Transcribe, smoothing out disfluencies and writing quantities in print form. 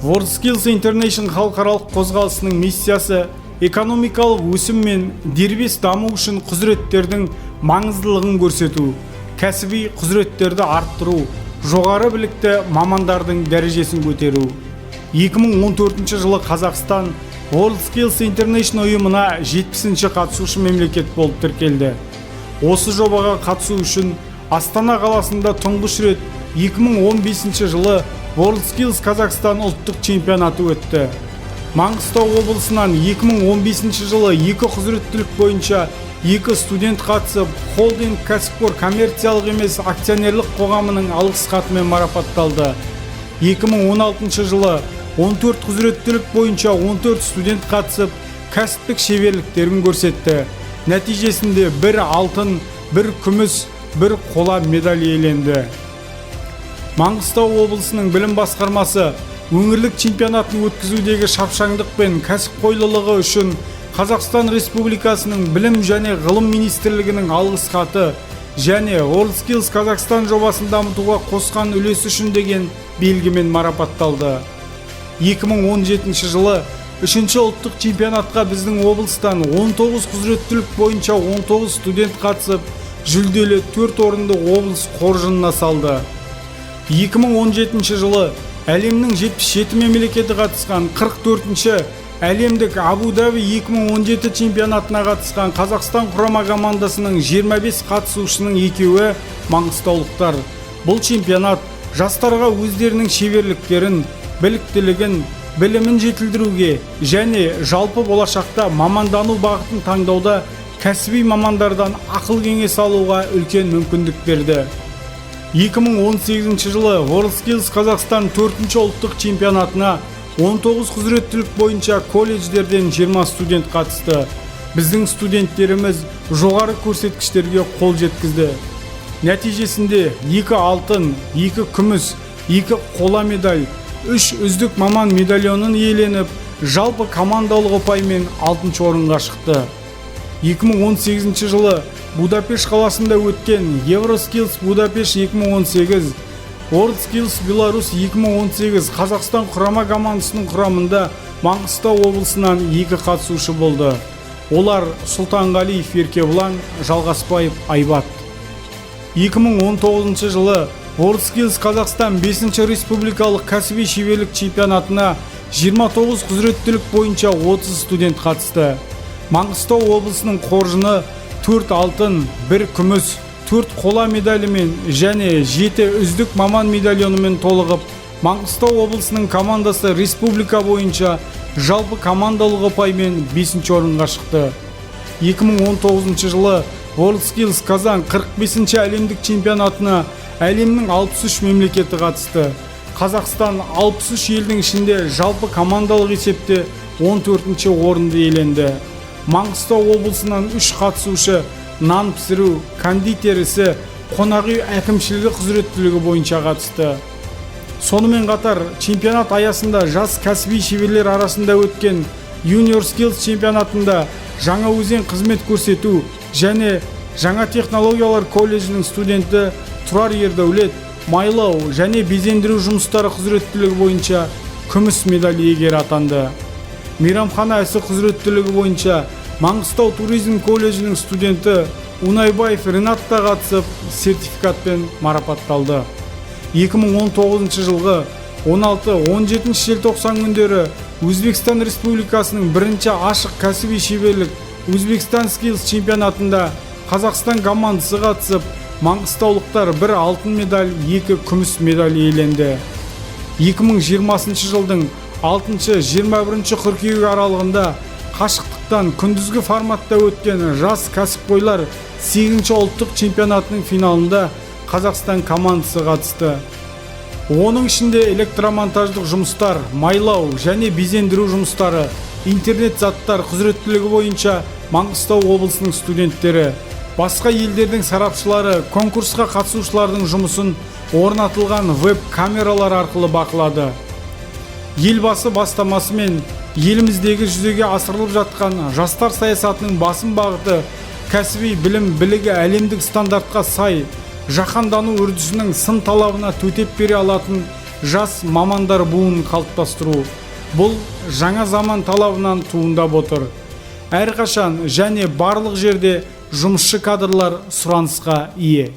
WorldSkills International халықаралық қозғалысының миссиясы экономикалық өсім мен дербес даму үшін құзыреттердің маңыздылығын көрсету, кәсіби құзыреттерді арттыру, жоғары білікті мамандардың дәрежесін көтеру. 2014 жылы Қазақстан WorldSkills International ұйымына 70-ші қатысушы мемлекет болып тіркелді. Осы жобаға қатысу үшін Астана қаласында тұңғыш рет 2015 жылы WorldSkills Қазақстан ұлттық чемпионаты өтті. Маңғыстау облысынан 2015 жылы 2 құзыреттілік бойынша 2 студент қатысып, холдинг кәсіпқор коммерциялық емес акционерлік қоғамының алғыс хатымен марапатталды. 2016 жылы 14 құзыреттілік бойынша 14 студент қатысып, кәсіптік шеберліктерін көрсетті. Нәтижесінде 1 алтын, 1 күміс, 1 қола медаль иеленді. Маңғыстау облысының білім басқармасы өңірлік чемпионатын өткізудегі шапшаңдық пен кәсіпқойлылығы үшін Қазақстан Республикасының білім және ғылым министрлігінің алғыс хаты және WorldSkills Қазақстан жобасын дамытуға қосқан үлесі үшін деген белгімен марапатталды. 2017 жылы 3-ші ұлттық чемпионатқа біздің облыстан 19 құзыреттілік бойынша 19 студент қатысып, жүлделі 4 орынды облыс қоржынына салды. 2017 жылы әлемнің 77 мемлекеті қатысқан 44-ші әлемдік Абу-Даби 2017 чемпионатына қатысқан Қазақстан құрама командасының 25 қатысушының екеуі маңғыстаулықтар. Бұл чемпионат жастарға өздерінің шеберліктерін, біліктілігін, білімін жетілдіруге және жалпы болашақта мамандану бағытын таңдауда кәсіби мамандардан ақыл кеңес алуға үлкен мүмкіндік берді. 2018 жылы WorldSkills Қазақстан 4-ші ұлттық чемпионатына 19 құзыреттілік бойынша колледждерден 20 студент қатысты. Біздің студенттеріміз жоғары көрсеткіштерге қол жеткізді. Нәтижесінде 2 алтын, 2 күміс, 2 қола медаль, 3 үздік маман медальонын иеленіп, жалпы командалық ұпаймен 6-шы орынға шықты. 2018 жылы Будапешт қаласында өткен Евроскилс Будапешт 2018, WorldSkills Беларусь 2018 Қазақстан құрама командасының құрамында Маңғыстау облысынан 2 қатысушы болды. Олар Сұлтанғалиев Еркебұлан, Жалғасбаев Айбат. 2019 жылы WorldSkills Қазақстан 5-ші республикалық кәсіби шеберлік чемпионатына 29 құзыреттілік бойынша 30 студент қатысты. Маңғыстау облысының қоржыны 4 алтын, 1 күміс, 4 қола медалімен және 7 үздік маман медальонымен толығып, Маңғыстау облысының командасы республика бойынша жалпы командалық ұпаймен 5-ші орынға шықты. 2019 жылы WorldSkills Казан 45-ші әлемдік чемпионатына әлемнің 63 мемлекеті қатысты. Қазақстан 63 елдің ішінде жалпы командалық есепте 14-ші орынды иеленді. Маңғыстау облысынан 3 қатысушы нан пісіру, кондитер ісі, қонақ үй әкімшілігі құзыреттілігі бойынша қатысты. Сонымен қатар, чемпионат аясында жас кәсіби шеберлер арасында өткен WorldSkills чемпионатында Жаңаөзен қызмет көрсету және жаңа технологиялар колледжінің студенті Тұрар Ердәулет майлау және безендіру жұмыстары құзыреттілігі бойынша күміс медаль иегері атанды. Мейрамхана ісі құзыреттілігі бойынша Маңғыстау туризм колледжінің студенті Унайбаев Ринат та қатысып, сертификатпен марапатталды. 2019 жылғы 16-17 желтоқсан күндері Өзбекстан Республикасының бірінші ашық кәсіби шеберлік Өзбекстан Skills чемпионатында Қазақстан командасы қатысып, маңғыстаулықтар 1 алтын медаль, 2 күміс медаль иеленді. 2020 жылдың 6-21 қыркүйек аралығында қашықтықтан күндізгі форматта өткен жас кәсіпқойлар 8-ші ұлттық чемпионатының финалында Қазақстан командасы қатысты. Оның ішінде электромонтаждық жұмыстар, майлау және безендіру жұмыстары, интернет заттар құзыреттілігі бойынша Маңғыстау облысының студенттері, басқа елдердің сарапшылары конкурсқа қатысушылардың жұмысын орнатылған веб-камералар арқылы бақылады. Елбасы бастамасымен еліміздегі жүзеге асырылып жатқан жастар саясатының басым бағыты кәсіби білім білігі әлемдік стандартқа сай, жаһандану үрдісінің сын талабына төтеп бере алатын жас мамандар буын қалыптастыру бұл жаңа заман талабынан туындап отыр. Әрқашан және барлық жерде жұмысшы кадрлар сұранысқа ие.